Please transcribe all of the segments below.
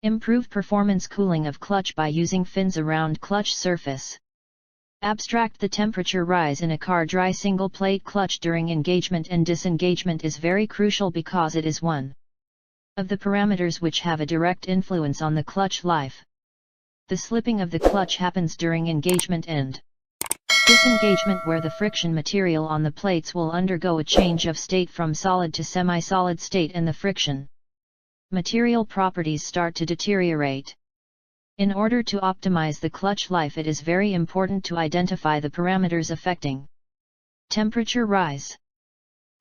Improve performance cooling of clutch by using fins around clutch surface. Abstract. The temperature rise in a car dry single plate clutch during engagement and disengagement is very crucial because it is one of the parameters which have a direct influence on the clutch life. The slipping of the clutch happens during engagement and disengagement, where the friction material on the plates will undergo a change of state from solid to semi-solid state and the friction material properties start to deteriorate. In order to optimize the clutch life, it is very important to identify the parameters affecting temperature rise.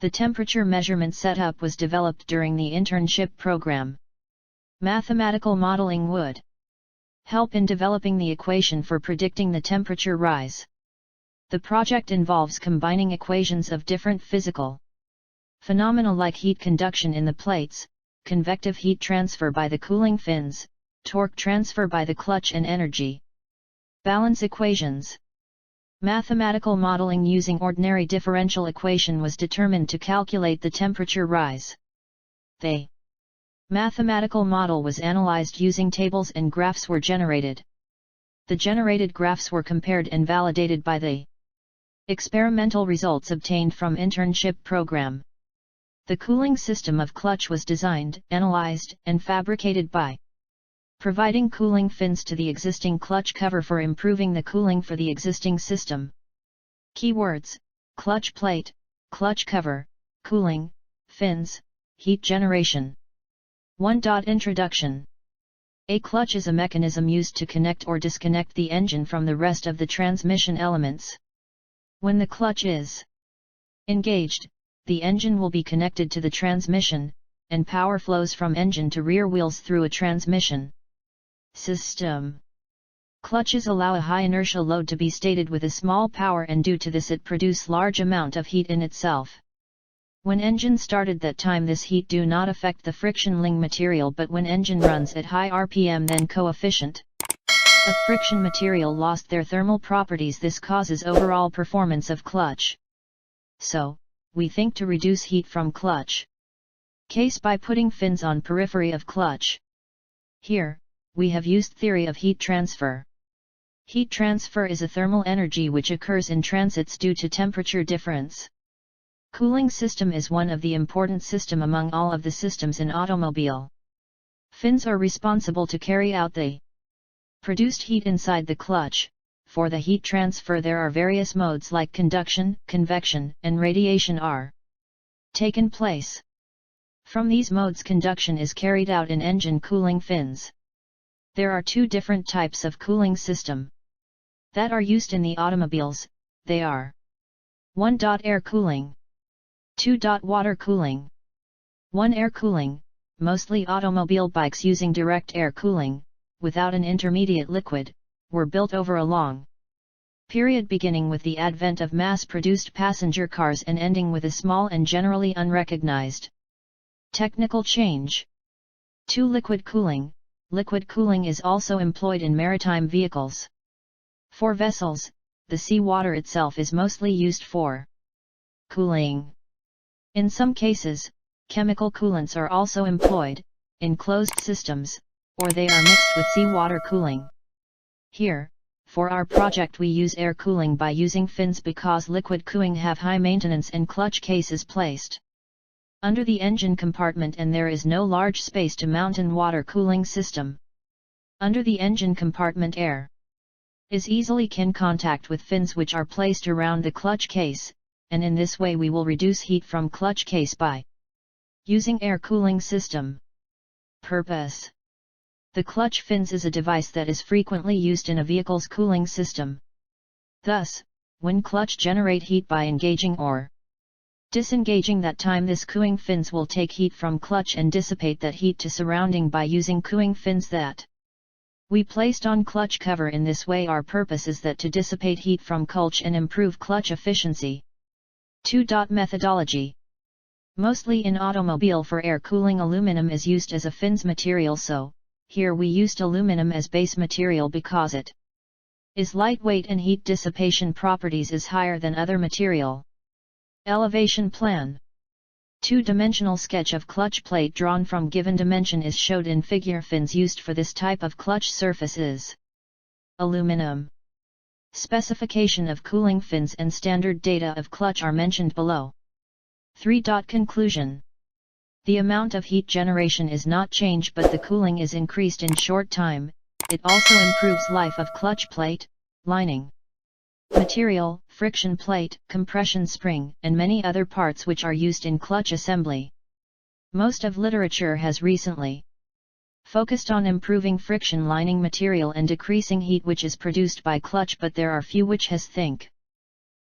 The temperature measurement setup was developed during the internship program. Mathematical modeling would help in developing the equation for predicting the temperature rise. The project involves combining equations of different physical phenomena like heat conduction in the plates, convective heat transfer by the cooling fins, torque transfer by the clutch, and energy balance equations. Mathematical modeling using ordinary differential equation was determined to calculate the temperature rise. The mathematical model was analyzed using tables and graphs were generated. The generated graphs were compared and validated by the experimental results obtained from internship program. The cooling system of clutch was designed, analyzed, and fabricated by providing cooling fins to the existing clutch cover for improving the cooling for the existing system. Keywords: clutch plate, clutch cover, cooling, fins, heat generation. 1. Introduction. A clutch is a mechanism used to connect or disconnect the engine from the rest of the transmission elements. When the clutch is engaged, the engine will be connected to the transmission, and power flows from engine to rear wheels through a transmission system. Clutches allow a high inertial load to be stated with a small power, and due to this it produce large amount of heat in itself. When engine started, that time this heat do not affect the friction link material, but when engine runs at high RPM, then coefficient of friction material lost their thermal properties. This causes overall performance of clutch. So, we think to reduce heat from clutch case by putting fins on periphery of clutch. Here, we have used theory of heat transfer. Heat transfer is a thermal energy which occurs in transits due to temperature difference. Cooling system is one of the important system among all of the systems in automobile. Fins are responsible to carry out the produced heat inside the clutch. For the heat transfer there are various modes like conduction, convection, and radiation are taken place. From these modes, conduction is carried out in engine cooling fins. There are two different types of cooling system that are used in the automobiles. They are 1. Air cooling, 2. Water cooling. 1. Air cooling. Mostly automobile bikes using direct air cooling, without an intermediate liquid, were built over a long period, beginning with the advent of mass-produced passenger cars and ending with a small and generally unrecognized technical change. 2. Liquid cooling. Liquid cooling is also employed in maritime vehicles. For vessels, the sea water itself is mostly used for cooling. In some cases, chemical coolants are also employed, in closed systems, or they are mixed with seawater cooling. Here, for our project we use air cooling by using fins because liquid cooling have high maintenance and clutch case is placed under the engine compartment and there is no large space to mount an water cooling system. Under the engine compartment air is easily in contact with fins which are placed around the clutch case, and in this way we will reduce heat from clutch case by using air cooling system. Purpose. The clutch fins is a device that is frequently used in a vehicle's cooling system. Thus, when clutch generate heat by engaging or disengaging, that time this cooling fins will take heat from clutch and dissipate that heat to surrounding by using cooling fins that we placed on clutch cover. In this way our purpose is that to dissipate heat from clutch and improve clutch efficiency. 2. Methodology. Mostly in automobile for air cooling aluminum is used as a fins material, so here we used aluminum as base material because it is lightweight and heat dissipation properties is higher than other material. Elevation plan. Two-dimensional sketch of clutch plate drawn from given dimension is showed in figure. Fins used for this type of clutch surface is aluminum. Specification of cooling fins and standard data of clutch are mentioned below. 3. Conclusion. The amount of heat generation is not changed, but the cooling is increased in short time. It also improves life of clutch plate, lining, material, friction plate, compression spring, and many other parts which are used in clutch assembly. Most of literature has recently focused on improving friction lining material and decreasing heat which is produced by clutch, but there are few which has think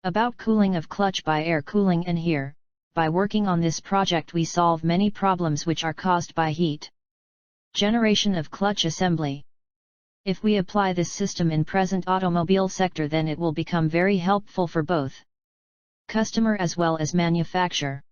about cooling of clutch by air cooling, and here, by working on this project, we solve many problems which are caused by heat generation of clutch assembly. If we apply this system in present automobile sector, then it will become very helpful for both customer as well as manufacturer.